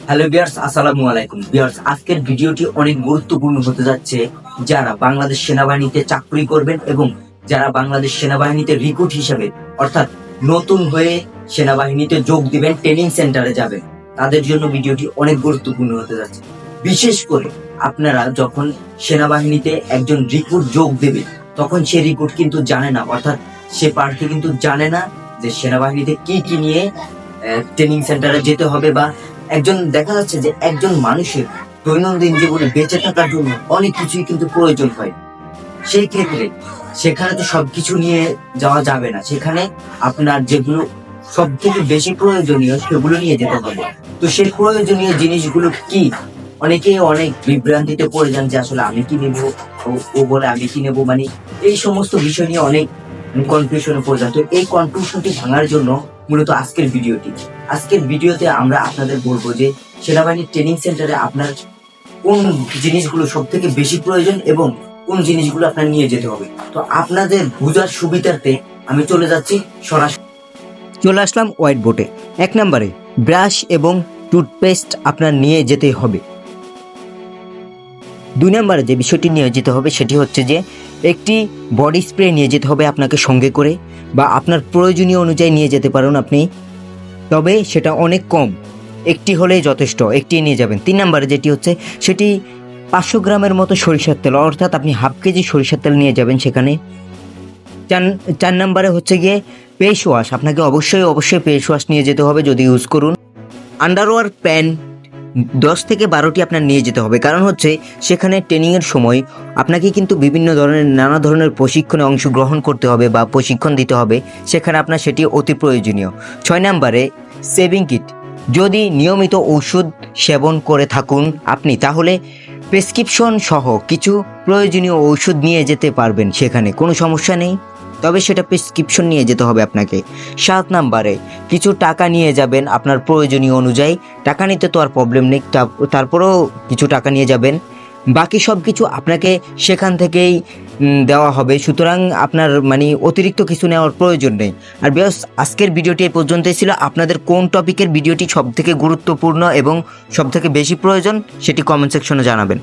Hello viewers, আসসালামু আলাইকুম viewers. আজকের ভিডিওটি অনেক গুরুত্বপূর্ণ হতে যাচ্ছে। যারা বাংলাদেশ সেনাবাহিনীতে চাকরি করবেন এবং যারা বাংলাদেশ সেনাবাহিনীতে রিক্রুট হিসেবে অর্থাৎ নতুন হয়ে সেনাবাহিনীতে যোগ দিবেন, ট্রেনিং সেন্টারে যাবেন, তাদের জন্য ভিডিওটি অনেক গুরুত্বপূর্ণ হতে যাচ্ছে। বিশেষ করে আপনারা যখন সেনাবাহিনীতে একজন রিক্রুট যোগ দেবে, তখন সে রিক্রুট কিন্তু জানে না, অর্থাৎ সে প্রার্থী কিন্তু জানে না যে সেনাবাহিনীতে কি কি নিয়ে ট্রেনিং সেন্টারে যেতে হবে, বা একজন দেখা যাচ্ছে যে একজন মানুষের দৈনন্দিন জীবনে বেঁচে থাকার জন্য অনেক কিছুই কিন্তু প্রয়োজন হয়। সেই ক্ষেত্রে সেখানে তো সবকিছু নিয়ে যাওয়া যাবে না, সেখানে আপনার যেগুলো সব থেকে বেশি প্রয়োজনীয় সেগুলো নিয়ে যেতে হবে। তো সেই প্রয়োজনীয় জিনিসগুলো কি, অনেকে অনেক বিভ্রান্তিতে পড়ে যান যে আসলে আমি কি নেবো, ও বলে আমি কি নেবো, মানে এই সমস্ত বিষয় নিয়ে অনেক কনফিউশনে পড়ে যান। তো এই কনফিউশনটি ভাঙার জন্য মূলত আজকের ভিডিওতে আমরা আপনাদের বলবো যে সেনাবাহিনীর ট্রেনিং সেন্টারে আপনার কোন জিনিসগুলো সব থেকে বেশি প্রয়োজন এবং কোন জিনিসগুলো আপনার নিয়ে যেতে হবে। তো আপনাদের বোঝার সুবিধার্থে আমি চলে যাচ্ছি সরাসরি। চলে আসলাম হোয়াইট বোর্ডে। 1 নম্বরে ব্রাশ এবং টুথপেস্ট আপনার নিয়ে যেতে হবে। 2 নম্বরে যে বিষয়টি নিয়ে যেতে হবে সেটি হচ্ছে যে একটি বডি স্প্রে নিয়ে যেতে হবে আপনাকে সঙ্গে করে, বা আপনার প্রয়োজনীয় অনুযায়ী নিয়ে যেতে পারেন আপনি, তবে সেটা অনেক কম, একটি হলেই যথেষ্ট, একটি নিয়ে যাবেন। 3 নম্বরে যেটি হচ্ছে সেটি 500 গ্রামের মতো সরিষার তেল, অর্থাৎ আপনি হাফ কেজি সরিষার তেল নিয়ে যাবেন সেখানে। 4 নম্বরে হচ্ছে গিয়ে ফেস ওয়াশ, আপনাকে অবশ্যই ফেস ওয়াশ নিয়ে যেতে হবে যদি ইউজ করুন। আন্ডারওয়্যার প্যান্ট 10 থেকে 12টি আপনার নিয়ে যেতে হবে, কারণ হচ্ছে সেখানে ট্রেনিংয়ের সময় আপনাকে কিন্তু নানা ধরনের প্রশিক্ষণে অংশগ্রহণ করতে হবে বা প্রশিক্ষণ দিতে হবে, সেখানে আপনার সেটি অতি প্রয়োজনীয়। 6 নম্বরে সেভিং কিট, যদি নিয়মিত ওষুধ সেবন করে থাকুন আপনি, তাহলে প্রেসক্রিপশন সহ কিছু প্রয়োজনীয় ওষুধ নিয়ে যেতে পারবেন, সেখানে কোনো সমস্যা নেই, তবে সেটা প্রেসক্রিপশন নিয়ে যেতে হবে আপনাকে। 7 নম্বরে কিছু টাকা নিয়ে যাবেন আপনার প্রয়োজনীয় অনুযায়ী, টাকা নিতে তো আর প্রবলেম নেই, তারপরেও কিছু টাকা নিয়ে যাবেন, বাকি সব কিছু আপনাকে সেখান থেকেই দেওয়া হবে, সুতরাং আপনার অতিরিক্ত কিছু নেওয়ার প্রয়োজন নেই। আর বেশ, আজকের ভিডিওটি এই পর্যন্তই ছিল। আপনাদের কোন টপিকের ভিডিওটি সবথেকে গুরুত্বপূর্ণ এবং সবথেকে বেশি প্রয়োজন সেটি কমেন্ট সেকশনে জানাবেন।